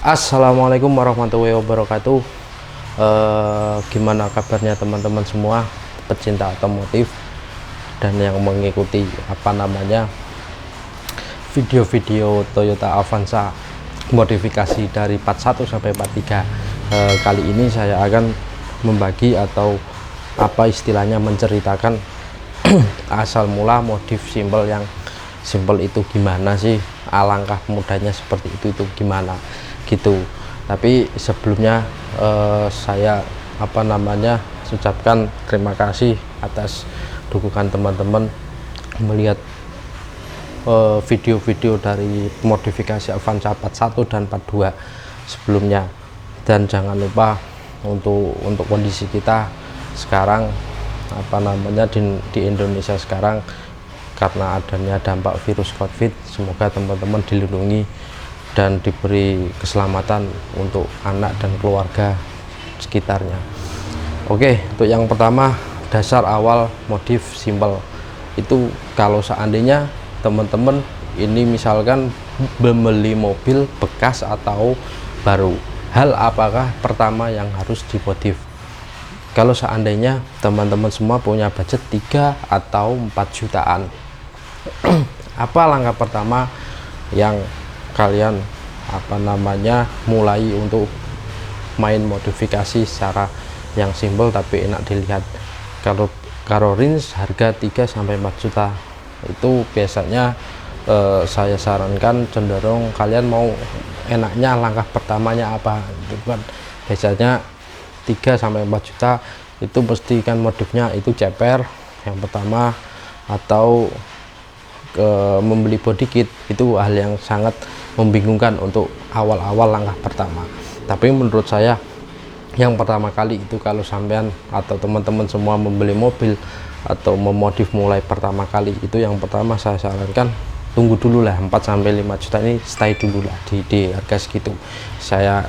Assalamualaikum warahmatullahi wabarakatuh. Gimana kabarnya teman-teman semua pecinta otomotif dan yang mengikuti video-video Toyota Avanza modifikasi dari 41 sampai 43. Kali ini saya akan membagi atau istilahnya menceritakan asal mula modif simpel. Yang simpel itu gimana sih, alangkah mudahnya seperti itu gimana gitu. Tapi sebelumnya saya ucapkan terima kasih atas dukungan teman-teman melihat video-video dari modifikasi Avanza 41 dan 42 sebelumnya. Dan jangan lupa untuk kondisi kita sekarang di Indonesia sekarang, karena adanya dampak virus COVID, semoga teman-teman dilindungi dan diberi keselamatan untuk anak dan keluarga sekitarnya. Oke, untuk yang pertama, dasar awal modif simpel itu, kalau seandainya teman-teman ini misalkan membeli mobil bekas atau baru, hal apakah pertama yang harus dimodif? Kalau seandainya teman-teman semua punya budget 3 atau 4 jutaan, apa langkah pertama yang kalian mulai untuk main modifikasi secara yang simpel tapi enak dilihat? Kalau range harga 3 sampai 4 juta itu biasanya saya sarankan cenderung kalian mau enaknya langkah pertamanya apa gitu kan. Biasanya 3 sampai 4 juta itu mesti kan modifnya itu ceper yang pertama, atau membeli body kit. Itu hal yang sangat membingungkan untuk awal-awal langkah pertama. Tapi menurut saya yang pertama kali itu, kalau sampean atau teman-teman semua membeli mobil atau memodif mulai pertama kali itu, yang pertama saya sarankan tunggu dulu lah 4 sampai 5 juta ini, stay dulu lah di harga segitu. Saya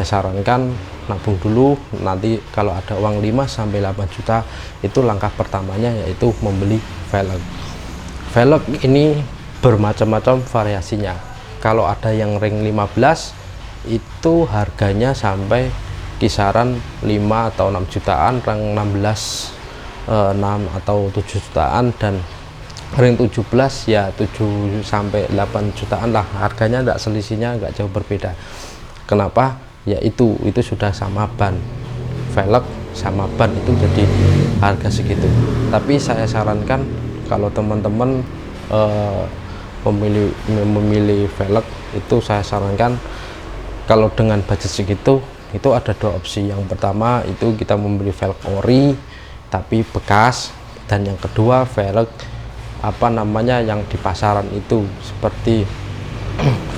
sarankan nabung dulu, nanti kalau ada uang 5 sampai 8 juta itu langkah pertamanya yaitu membeli velg. Velg ini bermacam-macam variasinya. Kalau ada yang ring 15 itu harganya sampai kisaran 5 atau 6 jutaan, ring 16 6 atau 7 jutaan, dan ring 17 ya 7 sampai 8 jutaan lah harganya, enggak selisihnya enggak jauh berbeda. Kenapa? Ya itu sudah sama ban, velg sama ban itu jadi harga segitu. Tapi saya sarankan kalau teman-teman memilih velg itu, saya sarankan kalau dengan budget segitu itu ada 2 opsi. Yang pertama itu kita membeli velg ori tapi bekas, dan yang kedua velg yang di pasaran itu seperti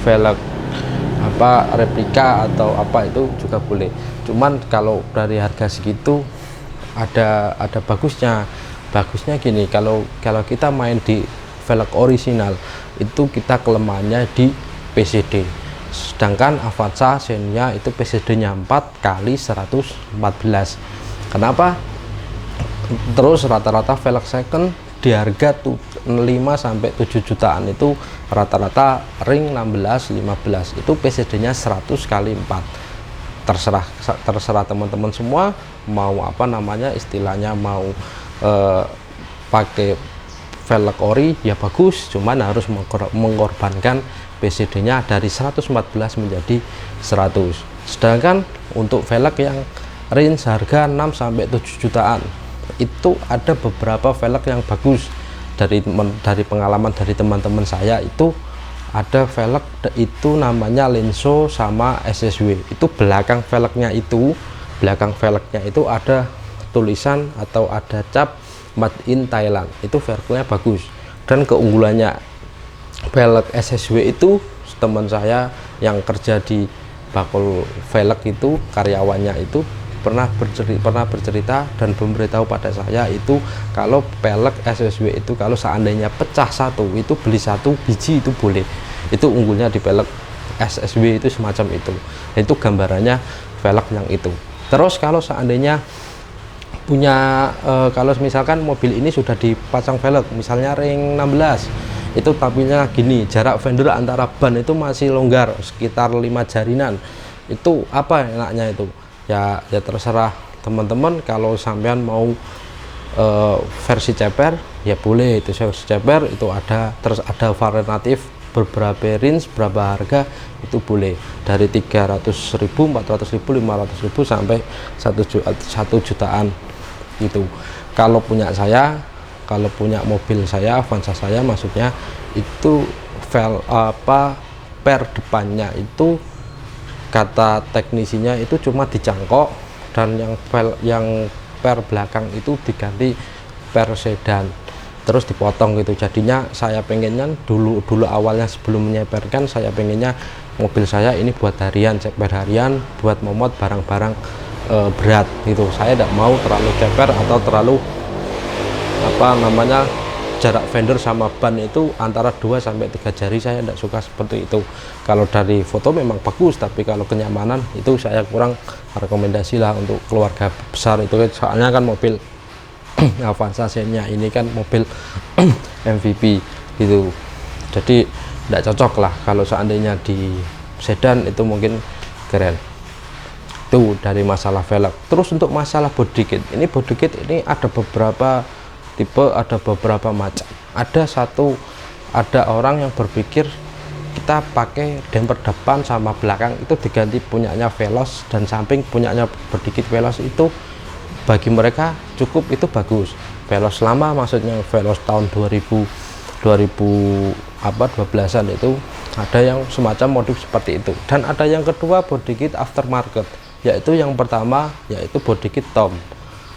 velg replika atau itu juga boleh. Cuman kalau dari harga segitu ada bagusnya gini, kalau kita main di velg original itu kita kelemahannya di PCD, sedangkan Avanza Xenia itu PCD nya 4 kali 114. Kenapa? Terus rata-rata velg second di harga 5 sampai 7 jutaan itu rata-rata ring 16 15 itu PCD nya 100 kali 4. Terserah teman-teman semua mau istilahnya mau pakai velg ori ya bagus, cuman harus mengorbankan PCD nya dari 114 menjadi 100. Sedangkan untuk velg yang range harga 6 sampai 7 jutaan itu ada beberapa velg yang bagus. Dari pengalaman dari teman-teman saya itu ada velg itu namanya Lenso sama SSW. Itu belakang velgnya itu ada tulisan atau ada cap made in Thailand. Itu velgnya bagus. Dan keunggulannya velg SSW itu, teman saya yang kerja di bakul velg itu, karyawannya itu pernah bercerita dan memberitahu pada saya itu, kalau velg SSW itu kalau seandainya pecah satu itu beli 1 biji itu boleh. Itu unggulnya di velg SSW itu semacam itu. Itu gambarannya velg yang itu. Terus kalau seandainya punya kalau misalkan mobil ini sudah dipasang velg misalnya ring 16 itu tampilnya gini, jarak fender antara ban itu masih longgar sekitar 5 jarinan. Itu apa enaknya itu ya terserah teman-teman. Kalau sampean mau versi ceper ya boleh, itu versi ceper itu ada, terus ada variatif beberapa range berapa harga itu boleh dari 300.000, 400.000, 500.000 sampai 1 jutaan itu. Kalau punya saya, kalau punya mobil saya, Avanza saya maksudnya, itu per depannya itu kata teknisinya itu cuma dicangkok, dan yang per belakang itu diganti per sedan, terus dipotong gitu. Jadinya saya pengennya dulu awalnya sebelum menyeperkan, saya pengennya mobil saya ini buat harian, ceper harian, buat momot barang-barang berat gitu. Saya tidak mau terlalu ceper atau terlalu jarak fender sama ban itu antara 2 sampai 3 jari. Saya tidak suka seperti itu. Kalau dari foto memang bagus, tapi kalau kenyamanan itu saya kurang rekomendasi lah untuk keluarga besar itu. Soalnya kan mobil Avanza Xenia ini kan mobil MVP gitu, jadi tidak cocok lah. Kalau seandainya di sedan itu mungkin keren. Itu dari masalah velg. Terus untuk masalah body kit, ini body kit ini ada beberapa tipe, ada beberapa macam. Ada orang yang berpikir kita pakai damper depan sama belakang itu diganti punyanya Veloz, dan samping punyanya body kit Veloz, itu bagi mereka cukup, itu bagus. Veloz lama maksudnya Veloz tahun 2012an itu ada yang semacam modif seperti itu. Dan ada yang kedua body kit aftermarket, yaitu yang pertama yaitu body kit Tom.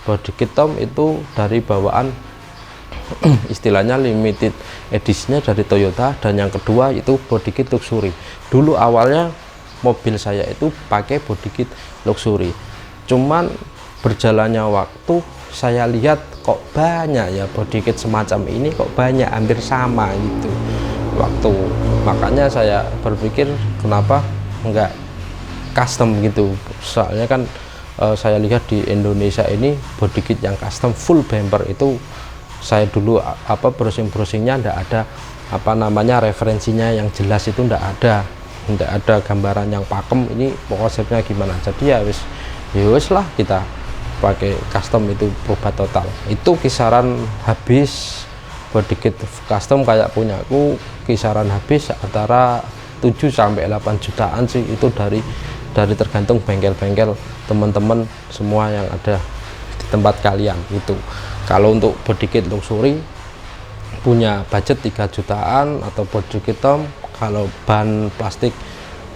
Body kit Tom itu dari bawaan istilahnya limited edisinya dari Toyota, dan yang kedua itu body kit luxury. Dulu awalnya mobil saya itu pakai body kit luxury, cuman berjalannya waktu saya lihat kok banyak ya body kit semacam ini, kok banyak, hampir sama gitu waktu. Makanya saya berpikir kenapa enggak custom gitu. Soalnya kan saya lihat di Indonesia ini body kit yang custom full bumper itu, saya dulu browsing-browsingnya enggak ada referensinya yang jelas, itu enggak ada gambaran yang pakem ini konsepnya gimana. Jadi ya wis lah, kita pakai custom itu berubah total. Itu kisaran habis body kit custom kayak punyaku, kisaran habis antara 7 sampai 8 jutaan sih. Itu dari tergantung bengkel-bengkel teman-teman semua yang ada di tempat kalian itu. Kalau untuk body kit luxury punya budget 3 jutaan atau body kit Tom, kalau ban plastik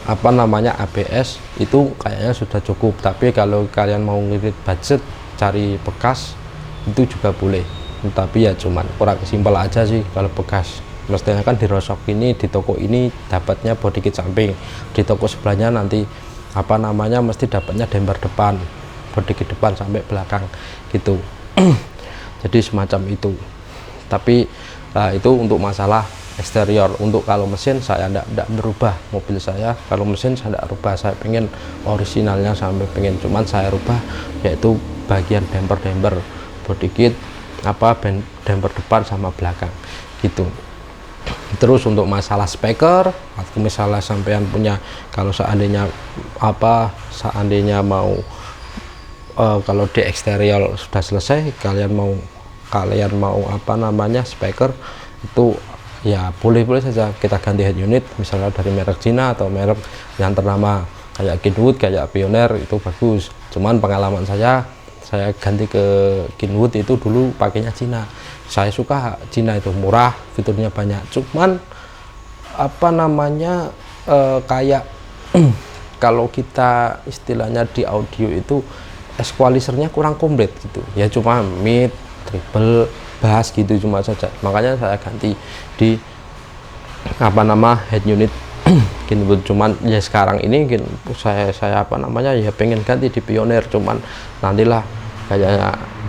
ABS itu kayaknya sudah cukup. Tapi kalau kalian mau ngirit budget cari bekas itu juga boleh, tapi ya cuman kurang simpel aja sih. Kalau bekas mestinya kan dirosok ini di toko ini dapatnya body kit samping, di toko sebelahnya nanti mesti dapatnya damper depan, body kit depan sampai belakang gitu. Jadi semacam itu. Tapi itu untuk masalah eksterior. Untuk kalau mesin saya tidak merubah mobil saya. Kalau mesin saya tidak rubah, saya pengen originalnya sampai pengen, cuman saya rubah yaitu bagian damper body kit damper depan sama belakang gitu. Terus untuk masalah speaker, misalnya sampean punya, kalau seandainya mau kalau di eksterior sudah selesai, kalian mau speaker itu ya boleh saja kita ganti head unit, misalnya dari merek Cina atau merek yang ternama kayak Kenwood, kayak Pioneer, itu bagus. Cuman pengalaman saya ganti ke Kenwood itu dulu pakainya Cina. Saya suka Cina, itu murah, fiturnya banyak. Cuman kayak kalau kita istilahnya di audio itu equalizernya kurang komplit gitu ya, cuma mid, treble, bass gitu cuma saja. Makanya saya ganti di head unit Kenwood. Cuman ya sekarang ini saya ya pengen ganti di Pioneer, cuman nantilah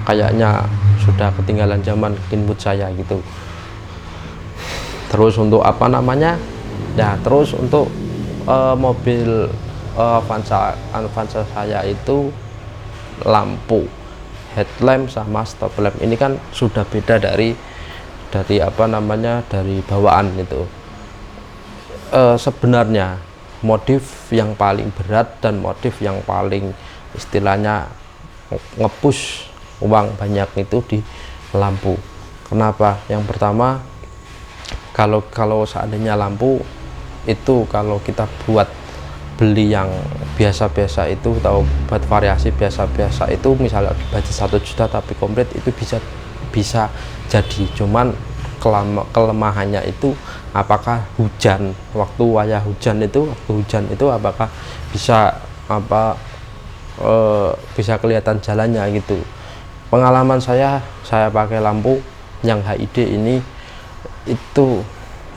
kayaknya sudah ketinggalan zaman Kenwood saya gitu. Terus untuk terus untuk mobil Avanza saya itu lampu headlamp sama stop lamp ini kan sudah beda dari apa namanya, dari bawaan itu. Sebenarnya modif yang paling berat dan modif yang paling istilahnya ngepush uang banyak itu di lampu. Kenapa? Yang pertama, kalau seandainya lampu itu kalau kita beli yang biasa-biasa itu, atau buat variasi biasa-biasa itu, misalnya budget 1 juta tapi komplit, itu bisa jadi. Cuman kelemahannya itu apakah waktu hujan itu apakah bisa bisa kelihatan jalannya gitu. Pengalaman saya pakai lampu yang HID ini itu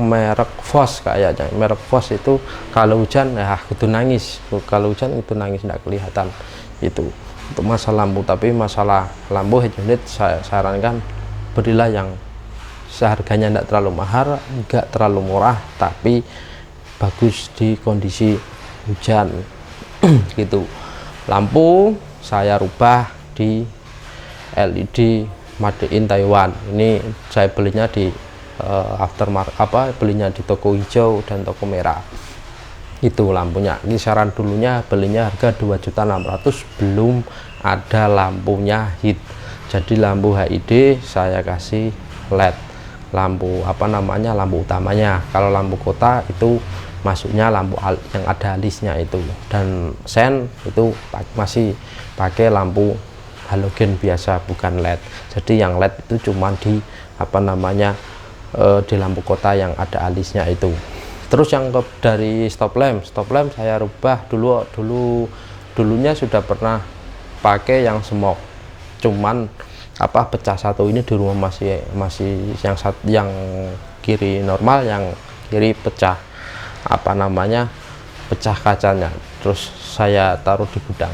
merek Fos, kayaknya merek Fos itu kalau hujan itu nangis, nggak kelihatan itu untuk masalah lampu. Tapi masalah lampu head unit saya sarankan belilah yang seharganya tidak terlalu mahal, nggak terlalu murah, tapi bagus di kondisi hujan gitu. Lampu saya rubah di LED made in Taiwan. Ini saya belinya di belinya di toko hijau dan toko merah. Itu lampunya. Kisaran dulunya belinya harga 2.600.000, belum ada lampunya HID. Jadi lampu HID saya kasih LED, lampu lampu utamanya. Kalau lampu kota itu masuknya lampu yang ada alisnya itu, dan sen itu masih pakai lampu halogen biasa, bukan LED. Jadi yang LED itu cuma di di lampu kota yang ada alisnya itu. Terus yang dari stop lamp saya rubah dulunya sudah pernah pakai yang smoke, cuman pecah satu ini di rumah masih yang kiri normal, yang kiri pecah pecah kacanya. Terus saya taruh di gudang,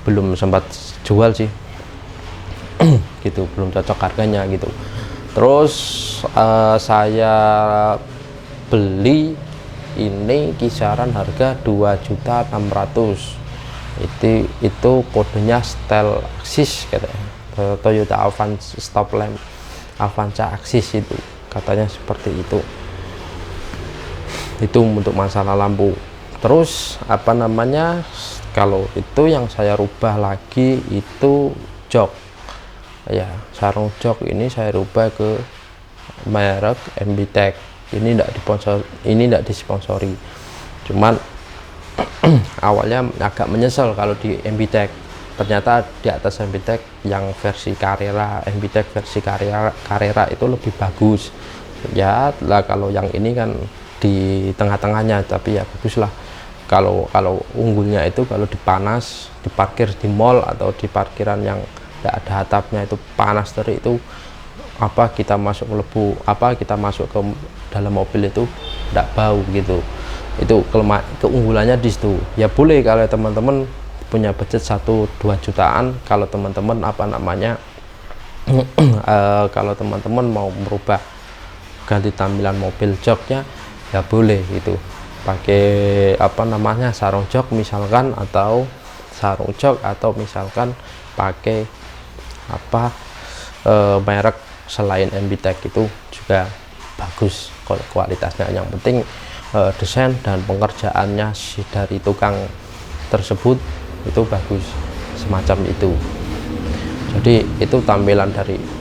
belum sempat jual sih gitu, belum cocok harganya gitu. Terus saya beli ini kisaran harga 2.600.000. Itu kodenya Stellaxis katanya, Toyota Avanza stop lamp Avanza Axis itu katanya, seperti itu untuk masalah lampu. Terus kalau itu yang saya rubah lagi itu jok ya, sarung jok ini saya rubah ke merek MBTech. Ini tidak disponsori, cuman awalnya agak menyesal kalau di MBTech. Ternyata di atas MBTech yang versi Carrera, MBTech versi Carrera itu lebih bagus ya lah. Kalau yang ini kan di tengah-tengahnya, tapi ya bagus lah. Kalau unggulnya itu kalau dipanas, diparkir di mall atau di parkiran yang tidak ada atapnya itu panas terik, itu kita masuk ke dalam mobil itu tidak bau gitu. Itu keunggulannya di situ. Ya boleh kalau teman-teman punya budget 1-2 jutaan, kalau teman-teman kalau teman-teman mau merubah ganti tampilan mobil joknya, ya boleh itu pakai sarung jok misalkan, atau sarung jok, atau misalkan pakai merek selain MBTech itu juga bagus kualitasnya. Yang penting desain dan pengerjaannya dari tukang tersebut itu bagus, semacam itu. Jadi itu tampilan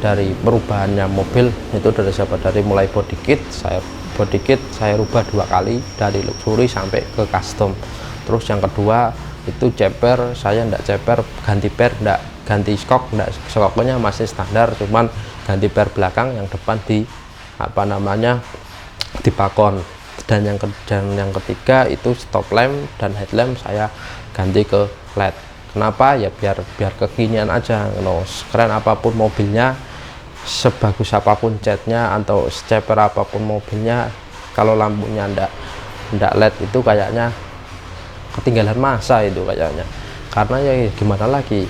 dari perubahannya mobil itu dari mulai body kit saya rubah 2 kali, dari luxury sampai ke custom. Terus yang kedua itu ceper, saya enggak ceper ganti per, enggak ganti skoknya masih standar, cuman ganti per belakang, yang depan dipakon. Dan yang ketiga itu stop lamp dan headlamp saya ganti ke LED. Kenapa? Ya biar kekinian aja. Keren apapun mobilnya, sebagus apapun catnya atau seceper apapun mobilnya, kalau lampunya ndak LED itu kayaknya ketinggalan masa itu kayaknya. Karena ya gimana lagi,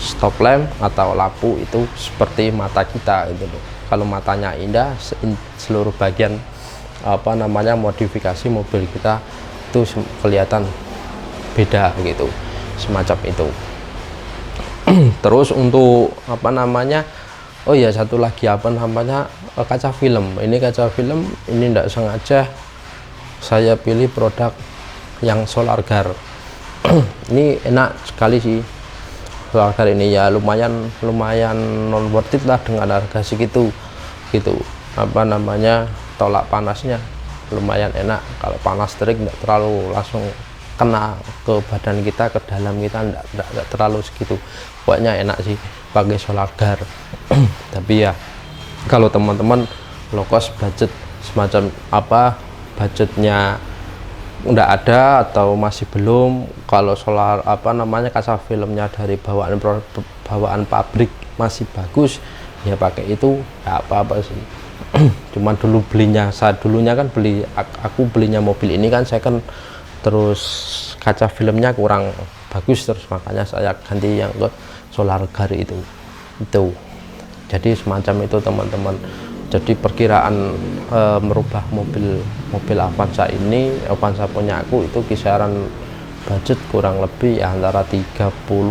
stop lamp atau lampu itu seperti mata kita gitu loh. Kalau matanya indah, seluruh bagian modifikasi mobil kita itu kelihatan beda gitu, semacam itu. Terus untuk Oh ya, satu lagi apa namanya, kaca film. Ini kaca film ini tidak sengaja saya pilih produk yang SolarGuard. Ini enak sekali sih SolarGuard ini, ya lumayan non worth it lah dengan harga segitu gitu. Apa namanya, tolak panasnya lumayan enak. Kalau panas terik tidak terlalu langsung kena ke badan kita, ke dalam kita, enggak terlalu segitu. Pokoknya enak sih pakai SolarGuard. Tapi ya kalau teman-teman low cost budget semacam apa, budgetnya enggak ada atau masih belum, kalau solar apa namanya kaca filmnya dari bawaan pabrik masih bagus, ya pakai itu enggak apa-apa sih. Cuman dulu belinya, saat dulunya kan aku belinya mobil ini kan saya kan, terus kaca filmnya kurang bagus, terus makanya saya ganti yang ke SolarGuard itu. Jadi semacam itu teman-teman. Jadi perkiraan merubah mobil Avanza ini, Avanza punya aku itu kisaran budget kurang lebih ya antara 30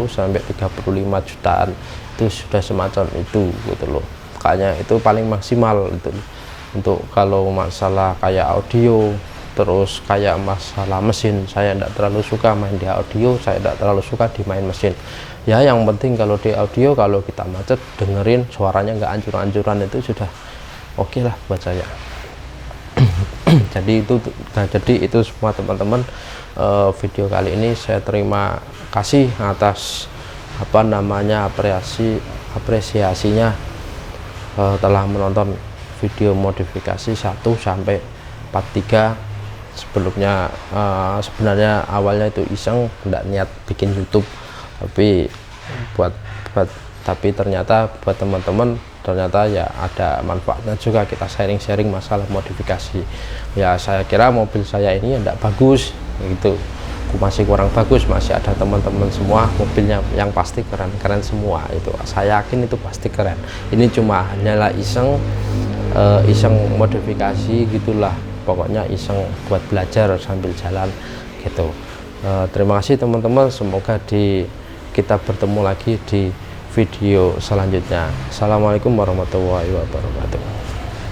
sampai 35 jutaan. Itu sudah semacam itu gitu loh. Makanya itu paling maksimal itu. Untuk kalau masalah kayak audio, terus kayak masalah mesin, saya tidak terlalu suka main di audio, saya tidak terlalu suka di main mesin. Ya yang penting kalau di audio, kalau kita macet dengerin suaranya nggak ancur-ancuran, itu sudah oke lah buat saya. Jadi itu semua teman-teman, video kali ini saya terima kasih atas apa namanya apresiasinya telah menonton video modifikasi 1 sampai 43. Sebelumnya sebenarnya awalnya itu iseng, nggak niat bikin YouTube, tapi ternyata buat teman-teman ternyata ya ada manfaatnya juga, kita sharing-sharing masalah modifikasi. Ya saya kira mobil saya ini enggak bagus gitu, masih kurang bagus, masih ada teman-teman semua mobilnya yang pasti keren semua, itu saya yakin itu pasti keren. Ini cuma hanyalah iseng modifikasi gitulah, pokoknya iseng buat belajar sambil jalan gitu. Terima kasih teman-teman, semoga kita bertemu lagi di video selanjutnya. Assalamualaikum warahmatullahi wabarakatuh.